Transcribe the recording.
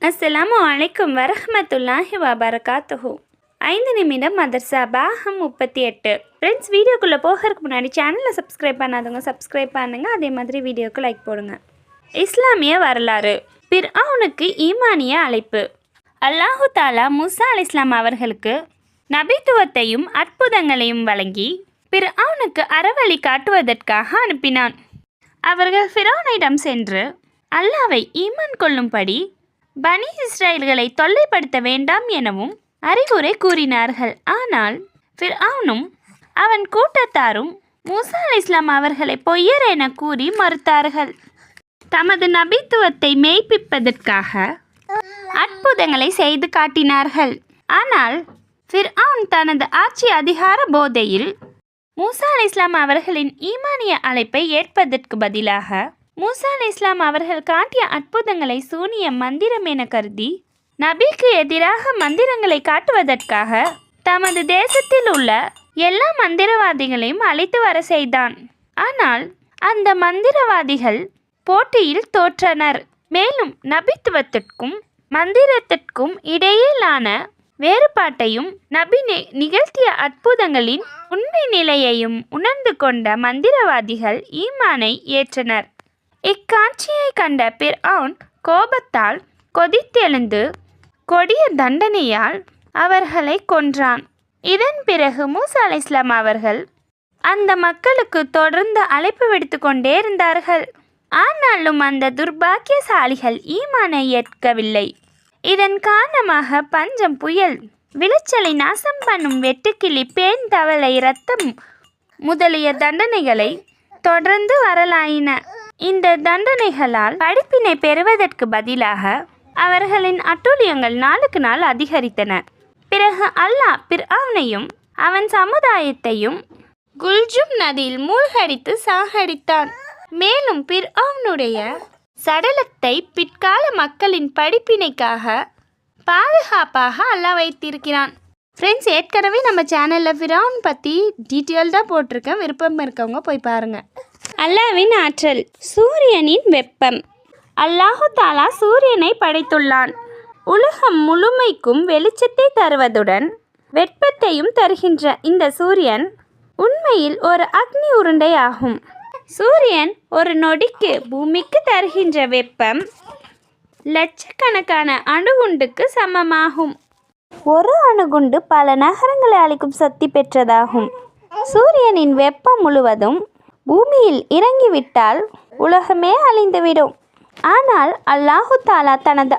அஸ்ஸலாமு அலைக்கும் வரஹ்மத்துல்லாஹி வபரகாத்துஹு. 5 நிமிடம் மதர்சா பாகம் 38. ஃப்ரெண்ட்ஸ், வீடியோக்குள்ளே போகிறதுக்கு முன்னாடி சேனலை சப்ஸ்கிரைப் பண்ணாதவங்க சப்ஸ்கிரைப் பண்ணுங்க. அதே மாதிரி வீடியோக்கு லைக் போடுங்க. இஸ்லாமிய வரலாறு. ஃபிர்அவுனுக்கு ஈமானிய அழைப்பு. அல்லாஹு தாலா மூசா அலைஹிஸ்ஸலாம் அவர்களுக்கு நபித்துவத்தையும் அற்புதங்களையும் வழங்கி ஃபிர்அவுனுக்கு அறவழி காட்டுவதற்காக அனுப்பினான். அவர்கள் ஃபிர்அவுனிடம் சென்று அல்லாவை ஈமான் கொள்ளும்படி பனி இஸ்ரேல்களை தொல்லைப்படுத்த வேண்டாம் எனவும் அறிவுரை கூறினார்கள். ஆனால் ஃபிர்அவுனும் அவன் கூட்டத்தாரும் மூசா அலைஹிஸ்ஸலாம் அவர்களை பொய்யர் என கூறி மறுத்தார்கள். தமது நபித்துவத்தை மெய்ப்பிப்பதற்காக அற்புதங்களை செய்து காட்டினார்கள். ஆனால் ஃபிர்அவுன் தனது ஆட்சி அதிகார போதையில் மூசா அலைஹிஸ்ஸலாம் அவர்களின் ஈமானிய அழைப்பை ஏற்பதற்கு பதிலாக மூசா அலைஹிஸ்ஸலாம் அவர்கள் காட்டிய அற்புதங்களை சூனிய மந்திரம் என கருதி நபிக்கு எதிராக மந்திரங்களை காட்டுவதற்காக தமது தேசத்தில் உள்ள எல்லா மந்திரவாதிகளையும் அழைத்து வர செய்தான். ஆனால் அந்த மந்திரவாதிகள் போட்டியில் தோற்றனர். மேலும் நபித்துவத்திற்கும் மந்திரத்திற்கும் இடையிலான வேறுபாட்டையும் நபி நிகழ்த்திய அற்புதங்களின் உண்மை நிலையையும் உணர்ந்து கொண்ட மந்திரவாதிகள் ஈமானை ஏற்றனர். இக்காட்சியை கண்ட ஃபிர்அவுன் கோபத்தால் கொதித்தெழுந்து கொடிய தண்டனையால் அவர்களை கொன்றான். இதன் பிறகு மூசா அலைஹிஸ்ஸலாம் அவர்கள் அந்த மக்களுக்கு தொடர்ந்து அழைப்பு விடுத்து கொண்டே இருந்தார்கள். ஆனாலும் அந்த துர்பாக்கியசாலிகள் ஈமானை ஏற்கவில்லை. இதன் காரணமாக பஞ்சம், புயல், விளைச்சலை நாசம் பண்ணும் வெட்டுக்கிளி, பேன், தவளை, இரத்தம் முதலிய தண்டனைகளை தொடர்ந்து வரலாயின. இந்த தண்டனைகளால் படிப்பினை பெறுவதற்கு பதிலாக அவர்களின் அட்டூழியங்கள் நாளுக்கு நாள் அதிகரித்தன. பிறகு அல்லாஹ் ஃபிர்அவுனையும் அவன் சமுதாயத்தையும் குல்ஜும் நதியில் மூழ்கடித்து சாகடித்தான். மேலும் ஃபிர்அவுனுடைய சடலத்தை பிற்கால மக்களின் படிப்பினைக்காக பாதுகாப்பாக அல்லாஹ் வைத்திருக்கிறான். ஃப்ரெண்ட்ஸ், ஏற்கனவே நம்ம சேனலில் ஃபிர்அவுன் பற்றி டீட்டெயில்டாக போட்டிருக்கேன். விருப்பம் இருக்கவங்க போய் பாருங்கள். அல்லாஹ்வின் ஆற்றல். சூரியனின் வெப்பம். அல்லாஹு தாலா சூரியனை படைத்துள்ளான். உலகம் முழுமைக்கும் வெளிச்சத்தை தருவதுடன் வெப்பத்தையும் தருகின்ற இந்த சூரியன் உண்மையில் ஒரு அக்னி உருண்டை ஆகும். சூரியன் ஒரு நொடிக்கு பூமிக்கு தருகின்ற வெப்பம் லட்சக்கணக்கான அணுகுண்டுக்கு சமமாகும். ஒரு அணுகுண்டு பல நகரங்களை அளிக்கும் சக்தி பெற்றதாகும். சூரியனின் வெப்பம் முழுவதும் பூமியில் இறங்கிவிட்டால் உலகமே அழிந்துவிடும். ஆனால் அல்லாஹு தாலா தனது